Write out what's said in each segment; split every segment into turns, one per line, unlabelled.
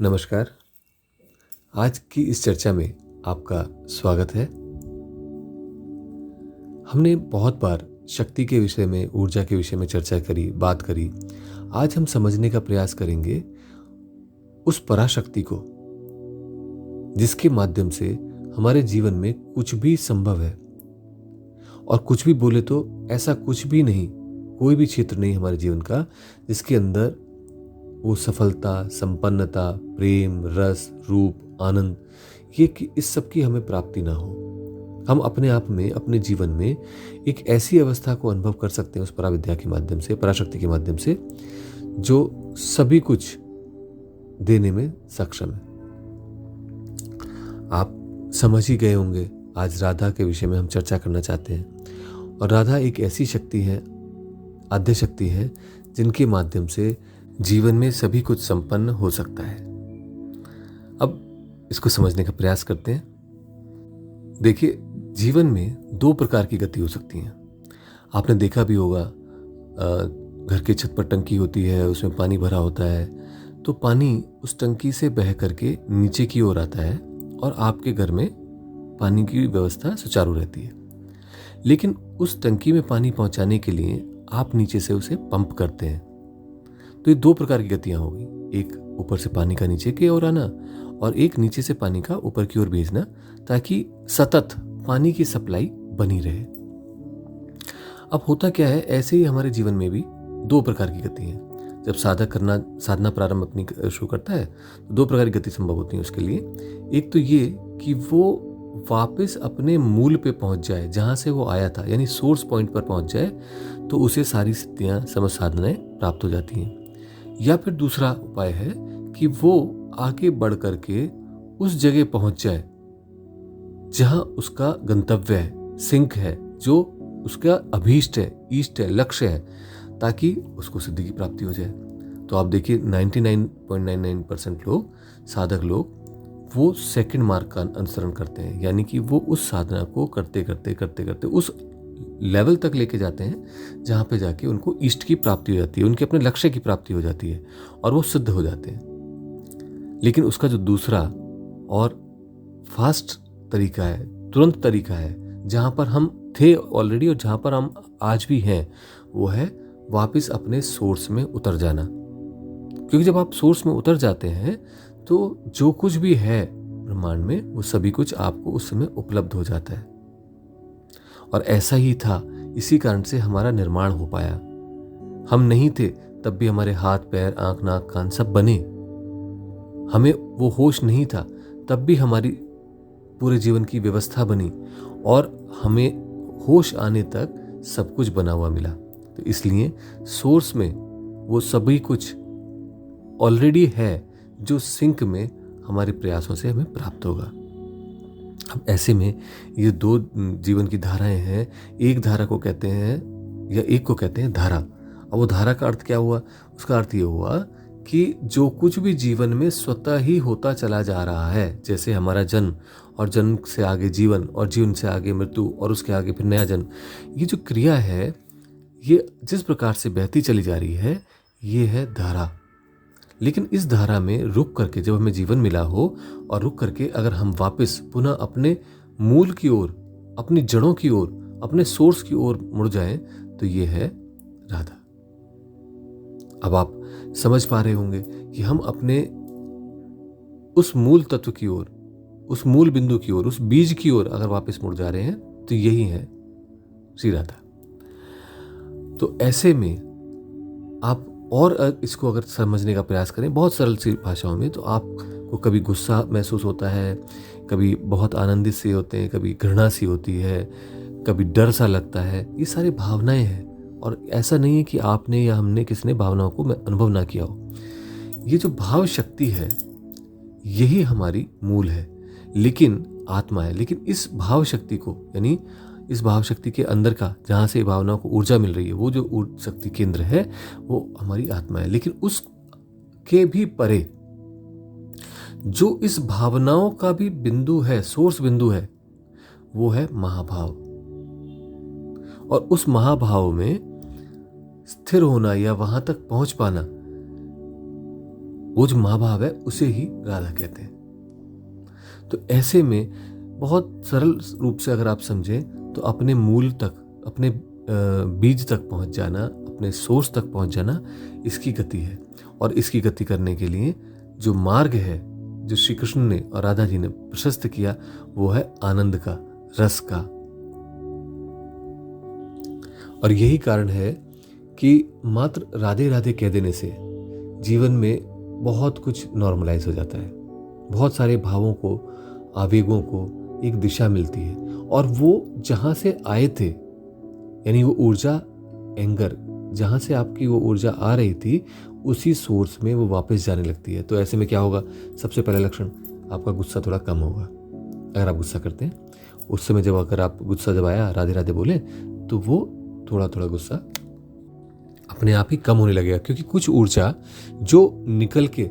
नमस्कार। आज की इस चर्चा में आपका स्वागत है। हमने बहुत बार शक्ति के विषय में, ऊर्जा के विषय में चर्चा करी, बात करी। आज हम समझने का प्रयास करेंगे उस पराशक्ति को जिसके माध्यम से हमारे जीवन में कुछ भी संभव है। और कुछ भी बोले तो ऐसा कुछ भी नहीं, कोई भी क्षेत्र नहीं हमारे जीवन का जिसके अंदर वो सफलता, संपन्नता, प्रेम, रस, रूप, आनंद, इस सब की हमें प्राप्ति ना हो। हम अपने आप में, अपने जीवन में एक ऐसी अवस्था को अनुभव कर सकते हैं उस पराविद्या के माध्यम से, पराशक्ति के माध्यम से, जो सभी कुछ देने में सक्षम है। आप समझ ही गए होंगे, आज राधा के विषय में हम चर्चा करना चाहते हैं। और राधा एक ऐसी शक्ति है, आद्य शक्ति है, जिनके माध्यम से जीवन में सभी कुछ संपन्न हो सकता है। अब इसको समझने का प्रयास करते हैं। देखिए, जीवन में दो प्रकार की गति हो सकती है। आपने देखा भी होगा, घर के छत पर टंकी होती है, उसमें पानी भरा होता है, तो पानी उस टंकी से बह करके नीचे की ओर आता है और आपके घर में पानी की व्यवस्था सुचारू रहती है। लेकिन उस टंकी में पानी पहुंचाने के लिए आप नीचे से उसे पंप करते हैं। तो ये दो प्रकार की गतियां होगी, एक ऊपर से पानी का नीचे की ओर आना और एक नीचे से पानी का ऊपर की ओर भेजना, ताकि सतत पानी की सप्लाई बनी रहे। अब होता क्या है, ऐसे ही हमारे जीवन में भी दो प्रकार की गति है। जब साधना प्रारंभ अपनी शुरू करता है तो दो प्रकार की गति संभव होती है उसके लिए। एक तो ये कि वो वापस अपने मूल पे पहुंच जाए, जहां से वो आया था, यानी सोर्स पॉइंट पर पहुंच जाए, तो उसे सारी सिद्धियां, समस्त साधनाएं प्राप्त हो जाती हैं। या फिर दूसरा उपाय है कि वो आगे बढ़ करके उस जगह पहुंच जाए जहां उसका गंतव्य है, सिंक है, जो उसका अभीष्ट है, ईष्ट है, लक्ष्य है, ताकि उसको सिद्धि की प्राप्ति हो जाए। तो आप देखिए 99.99% लोग, साधक लोग, वो सेकंड मार्ग का अनुसरण करते हैं, यानी कि वो उस साधना को करते करते उस लेवल तक लेके जाते हैं जहां पे जाके उनको इष्ट की प्राप्ति हो जाती है, उनके अपने लक्ष्य की प्राप्ति हो जाती है और वो सिद्ध हो जाते हैं। लेकिन उसका जो दूसरा और फास्ट तरीका है, तुरंत तरीका है, जहां पर हम थे ऑलरेडी और जहां पर हम आज भी हैं, वो है वापस अपने सोर्स में उतर जाना। क्योंकि जब आप सोर्स में उतर जाते हैं तो जो कुछ भी है ब्रह्मांड में, वो सभी कुछ आपको उस समय उपलब्ध हो जाता है। और ऐसा ही था, इसी कारण से हमारा निर्माण हो पाया। हम नहीं थे तब भी हमारे हाथ, पैर, आंख, नाक, कान सब बने। हमें वो होश नहीं था तब भी हमारी पूरे जीवन की व्यवस्था बनी और हमें होश आने तक सब कुछ बना हुआ मिला। तो इसलिए सोर्स में वो सभी कुछ ऑलरेडी है, जो सिंक में हमारे प्रयासों से हमें प्राप्त होगा। अब ऐसे में ये दो जीवन की धाराएं हैं। एक धारा को कहते हैं, या एक को कहते हैं धारा। अब वो धारा का अर्थ क्या हुआ? उसका अर्थ ये हुआ कि जो कुछ भी जीवन में स्वतः ही होता चला जा रहा है, जैसे हमारा जन्म और जन्म से आगे जीवन और जीवन से आगे मृत्यु और उसके आगे फिर नया जन्म, ये जो क्रिया है, ये जिस प्रकार से बहती चली जा रही है, ये है धारा। लेकिन इस धारा में रुक करके, जब हमें जीवन मिला हो और रुक करके अगर हम वापस पुनः अपने मूल की ओर, अपनी जड़ों की ओर, अपने सोर्स की ओर मुड़ जाएं, तो ये है राधा। अब आप समझ पा रहे होंगे कि हम अपने उस मूल तत्व की ओर, उस मूल बिंदु की ओर, उस बीज की ओर अगर वापस मुड़ जा रहे हैं, तो यही है श्री राधा। तो ऐसे में आप और इसको अगर समझने का प्रयास करें बहुत सरल सी भाषाओं में, तो आपको कभी गुस्सा महसूस होता है, कभी बहुत आनंदित सी होते हैं, कभी घृणा सी होती है, कभी डर सा लगता है। ये सारी भावनाएं हैं और ऐसा नहीं है कि आपने या हमने किसी ने भावनाओं को अनुभव ना किया हो। ये जो भाव शक्ति है, यही हमारी मूल है, लेकिन आत्मा है। लेकिन इस भाव शक्ति को, यानी इस भाव शक्ति के अंदर का, जहां से भावनाओं को ऊर्जा मिल रही है, वो जो शक्ति केंद्र है, वो हमारी आत्मा है। लेकिन उसके भी परे जो इस भावनाओं का भी बिंदु है, सोर्स बिंदु है, वो है महाभाव। और उस महाभाव में स्थिर होना या वहां तक पहुंच पाना, वो जो माँ भाव है उसे ही राधा कहते हैं। तो ऐसे में बहुत सरल रूप से अगर आप समझें तो अपने मूल तक, अपने बीज तक पहुंच जाना, अपने सोर्स तक पहुंच जाना, इसकी गति है। और इसकी गति करने के लिए जो मार्ग है, जो श्री कृष्ण ने और राधा जी ने प्रशस्त किया, वो है आनंद का, रस का। और यही कारण है कि मात्र राधे राधे कह देने से जीवन में बहुत कुछ नॉर्मलाइज हो जाता है। बहुत सारे भावों को, आवेगों को एक दिशा मिलती है, और वो जहाँ से आए थे, यानी वो ऊर्जा, एंगर, जहाँ से आपकी वो ऊर्जा आ रही थी, उसी सोर्स में वो वापस जाने लगती है। तो ऐसे में क्या होगा? सबसे पहला लक्षण, आपका गुस्सा थोड़ा कम होगा। अगर आप गुस्सा करते हैं उस समय, जब अगर आप गुस्सा जब आया, राधे राधे बोले, तो वो थोड़ा थोड़ा गुस्सा अपने आप ही कम होने लगेगा, क्योंकि कुछ ऊर्जा जो निकल के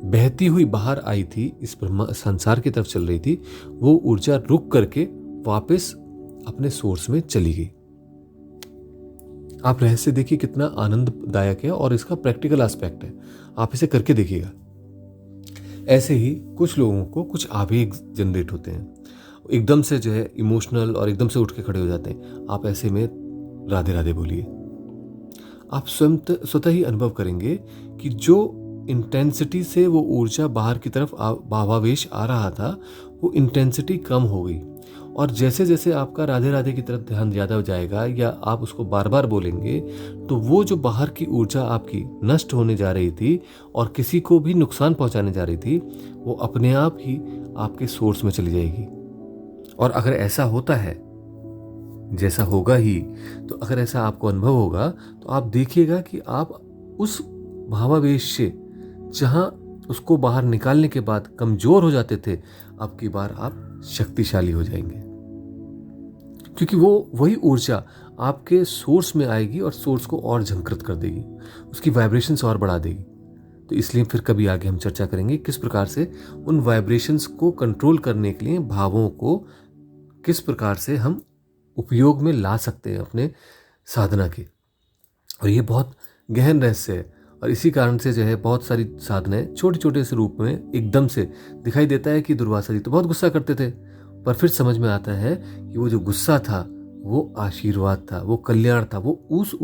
बहती हुई बाहर आई थी, इस संसार की तरफ चल रही थी, वो ऊर्जा रुक करके वापस अपने सोर्स में चली गई। आप रहस्य देखिए कितना आनंददायक है, और इसका प्रैक्टिकल एस्पेक्ट है, आप इसे करके देखिएगा। ऐसे ही कुछ लोगों को कुछ आवेग जनरेट होते हैं, एकदम से जो है इमोशनल, और एकदम से उठ के खड़े हो जाते हैं। आप ऐसे में राधे राधे बोलिए, आप स्वतः ही अनुभव करेंगे कि जो इंटेंसिटी से वो ऊर्जा बाहर की तरफ भावावेश आ रहा था, वो इंटेंसिटी कम हो गई। और जैसे जैसे आपका राधे राधे की तरफ ध्यान ज़्यादा हो जाएगा, या आप उसको बार बार बोलेंगे, तो वो जो बाहर की ऊर्जा आपकी नष्ट होने जा रही थी और किसी को भी नुकसान पहुंचाने जा रही थी, वो अपने आप ही आपके सोर्स में चली जाएगी। और अगर ऐसा होता है, जैसा होगा ही, तो अगर ऐसा आपको अनुभव होगा, तो आप देखिएगा कि आप उस भावावेश से, जहां उसको बाहर निकालने के बाद कमजोर हो जाते थे, अब की बार आप शक्तिशाली हो जाएंगे, क्योंकि वो वही ऊर्जा आपके सोर्स में आएगी और सोर्स को और झंकृत कर देगी, उसकी वाइब्रेशंस और बढ़ा देगी। तो इसलिए फिर कभी आगे हम चर्चा करेंगे किस प्रकार से उन वाइब्रेशंस को कंट्रोल करने के लिए भावों को किस प्रकार से हम उपयोग में ला सकते हैं अपने साधना के। और ये बहुत गहन रहस्य है, और इसी कारण से जो है बहुत सारी साधनाएं छोटे छोटे से रूप में एकदम से दिखाई देता है कि दुर्वासा जी तो बहुत गुस्सा करते थे, पर फिर समझ में आता है कि वो जो गुस्सा था वो आशीर्वाद था, वो कल्याण था, वो उस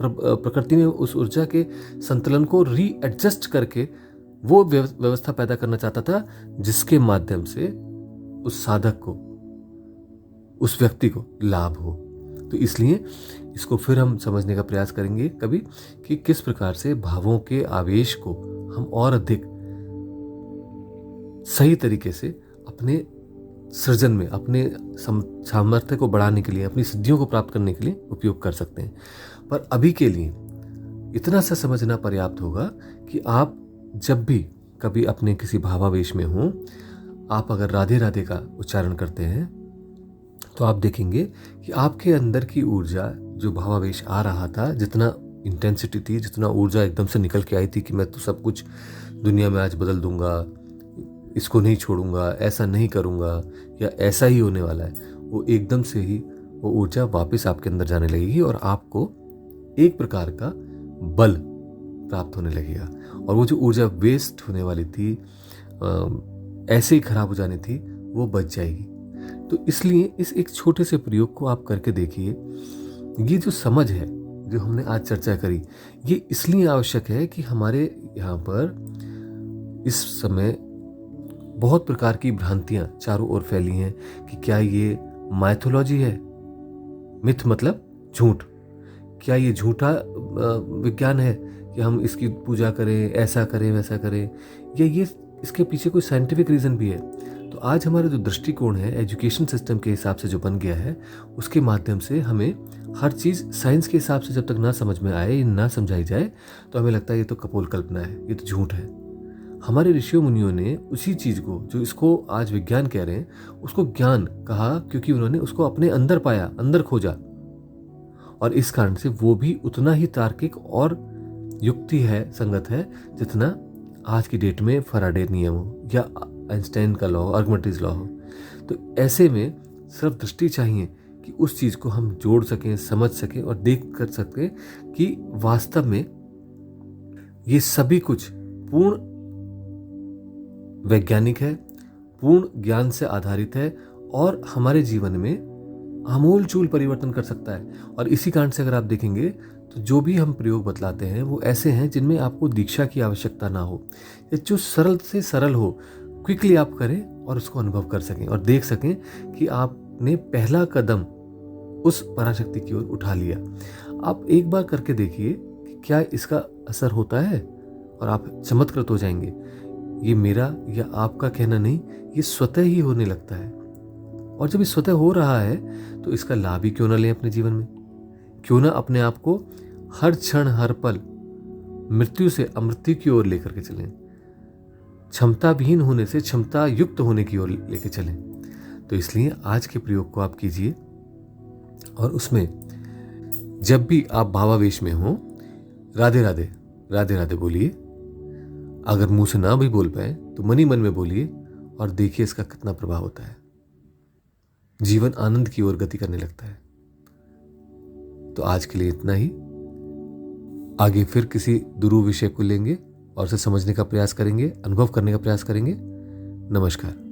प्रकृति में उस ऊर्जा के संतुलन को रीएडजस्ट करके वो व्यवस्था पैदा करना चाहता था, जिसके माध्यम से उस साधक को, उस व्यक्ति को लाभ हो। तो इसलिए इसको फिर हम समझने का प्रयास करेंगे कभी, कि किस प्रकार से भावों के आवेश को हम और अधिक सही तरीके से अपने सृजन में, अपने सामर्थ्य को बढ़ाने के लिए, अपनी सिद्धियों को प्राप्त करने के लिए उपयोग कर सकते हैं। पर अभी के लिए इतना सा समझना पर्याप्त होगा कि आप जब भी कभी अपने किसी भावावेश में हों, आप अगर राधे राधे का उच्चारण करते हैं, तो आप देखेंगे कि आपके अंदर की ऊर्जा, जो भावावेश आ रहा था, जितना इंटेंसिटी थी, जितना ऊर्जा एकदम से निकल के आई थी कि मैं तो सब कुछ दुनिया में आज बदल दूंगा, इसको नहीं छोड़ूंगा, ऐसा नहीं करूंगा, या ऐसा ही होने वाला है, वो एकदम से ही वो ऊर्जा वापस आपके अंदर जाने लगेगी और आपको एक प्रकार का बल प्राप्त होने लगेगा। और वो जो ऊर्जा वेस्ट होने वाली थी, ऐसे ही खराब हो जानी थी, वो बच जाएगी। तो इसलिए इस एक छोटे से प्रयोग को आप करके देखिए। ये जो समझ है, जो हमने आज चर्चा करी, ये इसलिए आवश्यक है कि हमारे यहाँ पर इस समय बहुत प्रकार की भ्रांतियां चारों ओर फैली हैं कि क्या ये माइथोलॉजी है, मिथ मतलब झूठ, क्या ये झूठा विज्ञान है कि हम इसकी पूजा करें, ऐसा करें, वैसा करें, या ये इसके पीछे कोई साइंटिफिक रीज़न भी है। तो आज हमारा जो दृष्टिकोण है एजुकेशन सिस्टम के हिसाब से जो बन गया है, उसके माध्यम से हमें हर चीज़ साइंस के हिसाब से जब तक ना समझ में आए, ना समझाई जाए, तो हमें लगता है ये तो कपोल कल्पना है, ये तो झूठ है। हमारे ऋषियों मुनियों ने उसी चीज़ को, जो इसको आज विज्ञान कह रहे हैं, उसको ज्ञान कहा, क्योंकि उन्होंने उसको अपने अंदर पाया, अंदर खोजा, और इस कारण से वो भी उतना ही तार्किक और युक्ति है, संगत है, जितना आज की डेट में फैराडे नियम हो या आइंस्टाइन का लॉ, आर्किमिडीज लॉ हो। तो ऐसे में सिर्फ दृष्टि चाहिए कि उस चीज़ को हम जोड़ सकें, समझ सकें और देख कर सकें कि वास्तव में ये सभी कुछ पूर्ण वैज्ञानिक है, पूर्ण ज्ञान से आधारित है और हमारे जीवन में आमूल-चूल परिवर्तन कर सकता है। और इसी कारण से अगर आप देखेंगे तो जो भी हम प्रयोग बतलाते हैं वो ऐसे हैं जिनमें आपको दीक्षा की आवश्यकता ना हो, या जो सरल से सरल हो, क्विकली आप करें और उसको अनुभव कर सकें और देख सकें कि आपने पहला कदम उस पराशक्ति की ओर उठा लिया। आप एक बार करके देखिए कि क्या इसका असर होता है और आप चमत्कृत हो जाएंगे। ये मेरा या आपका कहना नहीं, ये स्वतः ही होने लगता है। और जब ये स्वतः हो रहा है तो इसका लाभ ही क्यों ना लें अपने जीवन में। क्यों ना अपने आप को हर क्षण हर पल मृत्यु से अमृत्यु की ओर लेकर के चलें, क्षमता विहीन होने से क्षमता युक्त होने की ओर लेकर चलें। तो इसलिए आज के प्रयोग को आप कीजिए और उसमें जब भी आप भावावेश में हो, राधे राधे राधे राधे बोलिए। अगर मुंह से ना भी बोल पाए तो मन ही मन में बोलिए और देखिए इसका कितना प्रभाव होता है। जीवन आनंद की ओर गति करने लगता है। तो आज के लिए इतना ही। आगे फिर किसी दुरूह विषय को लेंगे और उसे समझने का प्रयास करेंगे, अनुभव करने का प्रयास करेंगे। नमस्कार।